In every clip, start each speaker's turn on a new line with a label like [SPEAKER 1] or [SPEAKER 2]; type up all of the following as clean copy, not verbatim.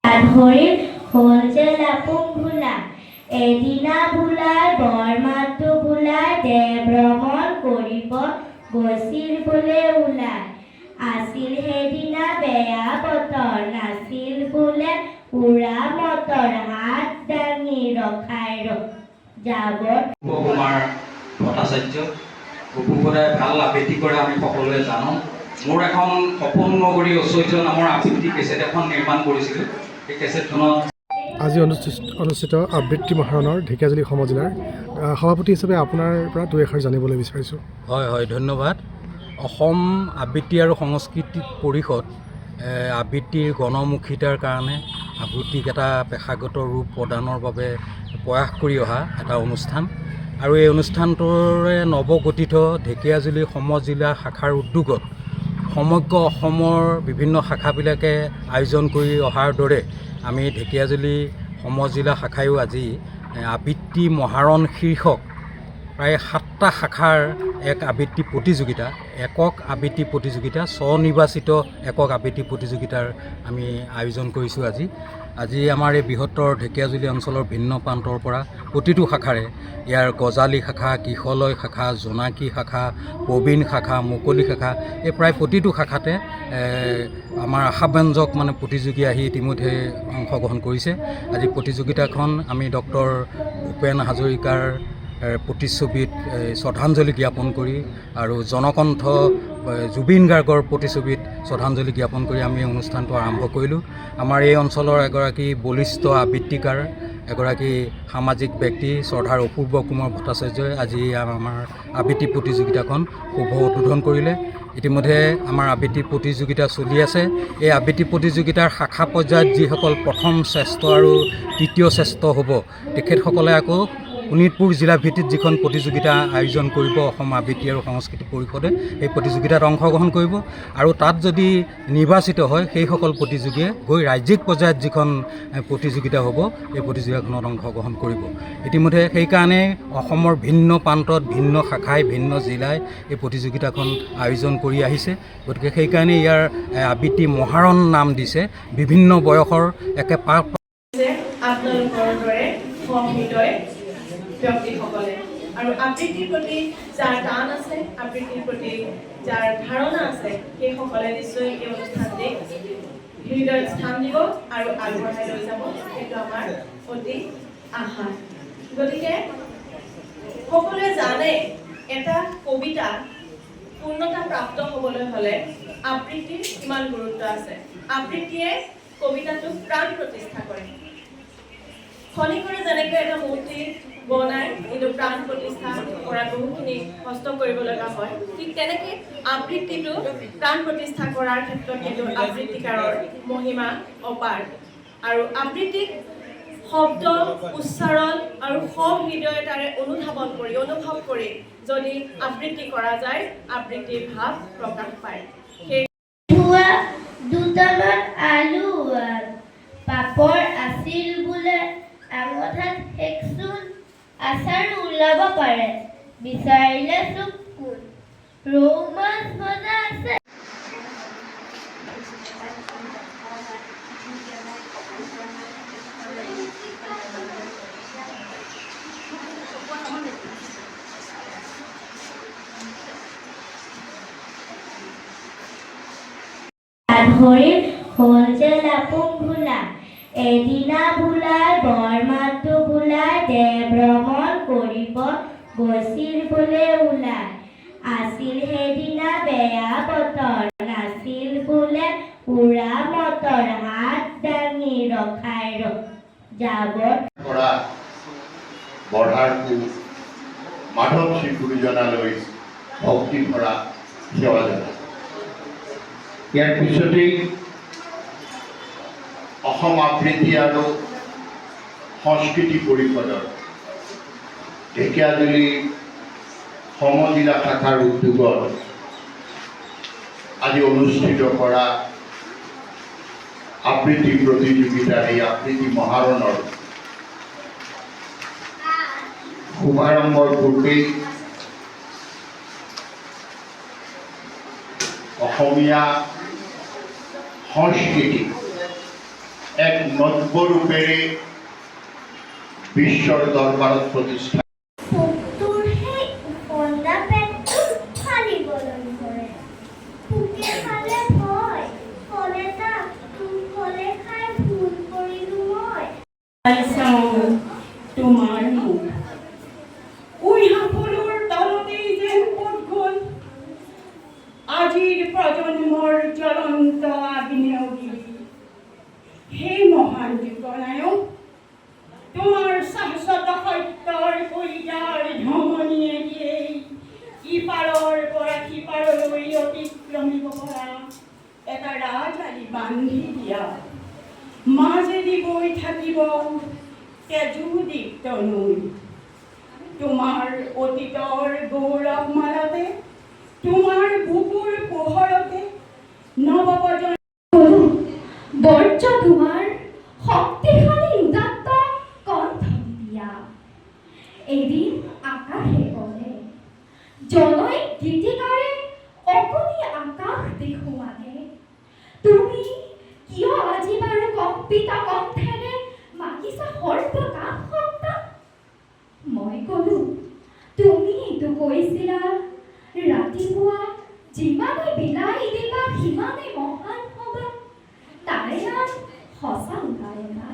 [SPEAKER 1] হৰিৰ হ'ল যে লাপোং ভোলা, এদিনা ভোলাই বৰমাটো ভোলাই দেহ ভ্ৰমণ কৰিব গৈছিল বোলে ওলাই। আছিল সেইদিনা বেয়া বতৰ, নাছিল বোলে উৰা মটৰ, হাত দাঙি ৰখাই যাব
[SPEAKER 2] কুমাৰ ভট্টাচাৰ্য। গপুপদাই ভাল আবৃত্তি কৰে আমি সকলোৱে জানো। মোৰ এখন সপোন নগৰী ঐশ্বৰ্য নামৰ আবৃত্তি কেছেট এখন নিৰ্মাণ কৰিছিলোঁ। এই কেছেটখনত
[SPEAKER 3] আজি অনুষ্ঠিত আবৃত্তি মহাৰণৰ ঢেকীয়াজুলি সমজিলাৰ সভাপতি হিচাপে আপোনাৰ পৰা দুই এষাৰ জানিবলৈ বিচাৰিছোঁ।
[SPEAKER 2] হয়, ধন্যবাদ। অসম আবৃত্তি আৰু সংস্কৃতি পৰিষদ আবৃত্তিৰ গণমুখিতাৰ কাৰণে আবৃত্তিক এটা পেশাগত ৰূপ প্ৰদানৰ বাবে প্ৰয়াস কৰি অহা এটা অনুষ্ঠান, আৰু এই অনুষ্ঠানটোৰে নৱগঠিত ঢেকীয়াজুলি সমজিলা শাখাৰ উদ্যোগত সমগ্ৰ অসমৰ বিভিন্ন শাখাবিলাকে আয়োজন কৰি অহাৰ দৰে আমি ঢেকীয়াজুলি সমজিলা শাখায়ো আজি আবৃত্তি মহাৰণ শীৰ্ষক প্ৰায় 7টা শাখাৰ এক আবৃত্তি প্ৰতিযোগিতা, একক আবৃত্তি প্ৰতিযোগিতা, স্বনিৰ্বাচিত একক আবৃত্তি প্ৰতিযোগিতাৰ আমি আয়োজন কৰিছোঁ আজি আমাৰ এই বৃহত্তৰ ঢেকীয়াজুলি অঞ্চলৰ ভিন্ন প্ৰান্তৰ পৰা প্ৰতিটো শাখাৰে, ইয়াৰ গজালি শাখা, কিশলয় শাখা, জোনাকী শাখা, প্ৰবীণ শাখা, মুকলি শাখা, এই প্ৰায় প্ৰতিটো শাখাতে আমাৰ আশাব্যঞ্জক প্ৰতিযোগী আহি ইতিমধ্যে অংশগ্ৰহণ কৰিছে। আজি প্ৰতিযোগিতাখন আমি ডক্টৰ ভূপেন হাজৰিকাৰ প্ৰতিচ্ছবিত শ্ৰদ্ধাঞ্জলি জ্ঞাপন কৰি আৰু জনকণ্ঠ জুবিন গাৰ্গৰ প্ৰতিচ্ছবিত শ্ৰদ্ধাঞ্জলি জ্ঞাপন কৰি আমি অনুষ্ঠানটো আৰম্ভ কৰিলোঁ। আমাৰ এই অঞ্চলৰ এগৰাকী বলিষ্ঠ আবৃত্তিকাৰ, এগৰাকী সামাজিক ব্যক্তি শ্ৰদ্ধাৰ অপূৰ্ব কুমাৰ ভট্টাচাৰ্যই আজি আমাৰ আবৃত্তি প্ৰতিযোগিতাখন শুভ উদ্বোধন কৰিলে। ইতিমধ্যে আমাৰ আবৃত্তি প্ৰতিযোগিতা চলি আছে। এই আবৃত্তি প্ৰতিযোগিতাৰ শাখা পৰ্যায়ত যিসকল প্ৰথম শ্ৰেষ্ঠ আৰু তৃতীয় শ্ৰেষ্ঠ হ'ব, তেখেতসকলে আকৌ শোণিতপুৰ জিলা ভিত্তিত যিখন প্ৰতিযোগিতা আয়োজন কৰিব অসম আবৃত্তি আৰু সংস্কৃতি পৰিষদে, সেই প্ৰতিযোগিতাত অংশগ্ৰহণ কৰিব, আৰু তাত যদি নিৰ্বাচিত হয় সেইসকল প্ৰতিযোগীয়ে গৈ ৰাজ্যিক পৰ্যায়ত যিখন প্ৰতিযোগিতা হ'ব এই প্ৰতিযোগিতাখনত অংশগ্ৰহণ কৰিব। ইতিমধ্যে সেইকাৰণে অসমৰ ভিন্ন প্ৰান্তত, ভিন্ন শাখাই, ভিন্ন জিলাই এই প্ৰতিযোগিতাখন আয়োজন কৰি আহিছে। গতিকে সেইকাৰণে ইয়াৰ আবৃত্তি মহাৰণ নাম দিছে। বিভিন্ন বয়সৰ
[SPEAKER 4] আপোনালোকৰ দৰে সহৃদয় ব্যক্তিসকলে আৰু আবৃত্তিৰ প্ৰতি যাৰ টান আছে, আবৃত্তিৰ প্ৰতি যাৰ ধাৰণা আছে, সেইসকলে নিশ্চয় এই অনুষ্ঠানটিক হৃদয়ত স্থান দিব আৰু আগবঢ়াই লৈ যাব, সেইটো আমাৰ অতি আশা। গতিকে সকলোৱে জানে এটা কবিতা পূৰ্ণতা প্ৰাপ্ত হ'বলৈ হ'লে আবৃত্তিৰ কিমান গুৰুত্ব আছে। আবৃত্তিয়ে কবিতাটোক প্ৰাণ প্ৰতিষ্ঠা কৰে। খনিকৰে যেনেকৈ এটা মূৰ্তি বনায় কিন্তু প্ৰাণ প্ৰতিষ্ঠা কৰাত বহুখিনি কষ্ট কৰিব লগা হয়, ঠিক তেনেকৈ আবৃত্তিটো প্ৰাণ প্ৰতিষ্ঠা কৰাৰ ক্ষেত্ৰত কিন্তু আবৃত্তিকাৰৰ মহিমা অপাৰ। আৰু আবৃত্তিক শব্দ, উচ্চাৰণ আৰু সহৃদয়তাৰে অনুভৱ কৰি যদি আবৃত্তি কৰা যায়, আবৃত্তিৰ ভাৱ প্ৰকাশ পায়।
[SPEAKER 1] দুটামান আলু পাপৰ আছিল বোলে, আঙঠাত শেকচোন আচাৰ ওলাব পাৰে, বিচাৰিলে চুপ কোন, ৰৌ মাছ ভজা আছে। হৰিৰ হ'ল যে লাপোং ভোলা, এদিনা ভোলাই বৰমাটো ভোলাই দেহ ভ্ৰমণ কৰিব গৈছিল বোলে ওলাই। আছিল সেইদিনা বেয়া বতৰ, নাছিল বোলে উৰা মটৰ, হাত দাঙি ৰখাই যাব
[SPEAKER 5] বঢ়াৰ মাধৱ শ্ৰী গুৰুজনালৈ ভক্তি ভৰা সেৱা জনায়। ইয়াৰ পিছতেই অসম আবৃত্তি আৰু সংস্কৃতি পৰিষদৰ ঢেকীয়াজুলি সমজিলা শাখাৰ উদ্যোগত আজি অনুষ্ঠিত কৰা আবৃত্তি প্ৰতিযোগিতাৰ এই আবৃত্তি মহাৰণৰ শুভাৰম্ভৰ পূৰ্বেই অসমীয়া সংস্কৃতি এক নব্যৰূপেৰে বিশ্বৰ দৰবাৰত প্ৰতিষ্ঠা
[SPEAKER 1] পোকটোৰ সেই উপন্দা পেটটো ফালিবলৈ ধৰে। পোকে খালে ভয়, ক'লে তাক তোৰ ক'লে খাই ভুল কৰিলো মই।
[SPEAKER 6] চাওঁ তোমাৰ মুখ উইহাপুলৰ তলতেই যেন ক'ত গ'ল আজিৰ প্ৰজন্মৰ জ্বলন্ত আগ্নেয়গিৰি। সেই মহান যুগনায়ক তোমাৰ শাশ্বত সত্যৰ কলিতাৰ ধমনীয়ে দিয়েই ইপাৰৰ পৰা সিপাৰলৈ অতিক্ৰমিব পৰা এটা ৰাজআলি বান্ধি দিয়া। মাজেদি বৈ থাকিব তেজোদীপ্ত নৈ। তোমাৰ অতীতৰ গৌৰৱ মালতে, তোমাৰ বুকুৰ পোহৰতে নৱপ্ৰজন্ম বৰ্জ তোমাৰ শক্তিশালী উদাত্ত কণ্ঠ দিয়া। এদিন আকাশে ক'লে জনৈক গীতিকাৰে অকণি আকাশ দেখুৱালে, তুমি কিয় আজি বাৰু কম্পিত কণ্ঠেৰে মাগিছা সৰ্বকাশ সন্তান? মই ক'লো তুমিতো কৈছিলা ৰাতিপুৱা যিমানে বিলাই দিবা সিমানে মহান হ'বা। তাৰে নাম সঁচা গায়কা।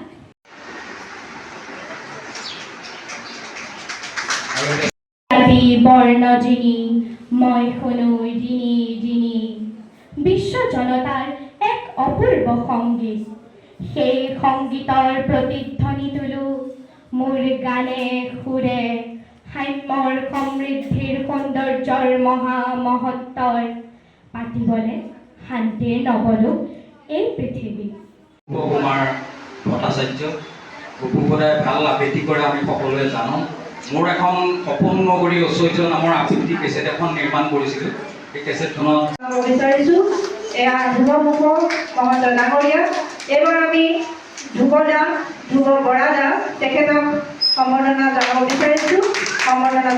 [SPEAKER 6] বৰ্ণজিনী মই শুনো দিনী দিনী বিশ্ব জনতাৰ এক অপূৰ্ব সংগীত। সেই সংগীতৰ প্ৰতিধ্বনি তোলো মোৰ গানে সুৰে সাম্যৰ সমৃদ্ধিৰ সৌন্দৰ্যৰ মহামহত্বৰ পাতিবলে শান্তিৰ নৱলোক এই পৃথিৱী।
[SPEAKER 2] কুমাৰ ভট্টাচাৰ্য বসুপদাই ভাল আবৃত্তি কৰে আমি সকলোৱে জানো। মোৰ এখন সপোন নগৰী ঐশ্বৰ্য নামৰ আবৃত্তি কেছেট এখন নিৰ্মাণ কৰিছিলোঁ। সেই কেছেটখনত
[SPEAKER 7] বিচাৰিছোঁ এয়া ধ্ৰুৱ মহন্ত ডাঙৰীয়া। এইবাৰ আমি ধ্ৰুৱ বৰা দা তেখেতক সম্বৰ্ধনা জনাব বিচাৰিছোঁ। সম্বৰ্ধনা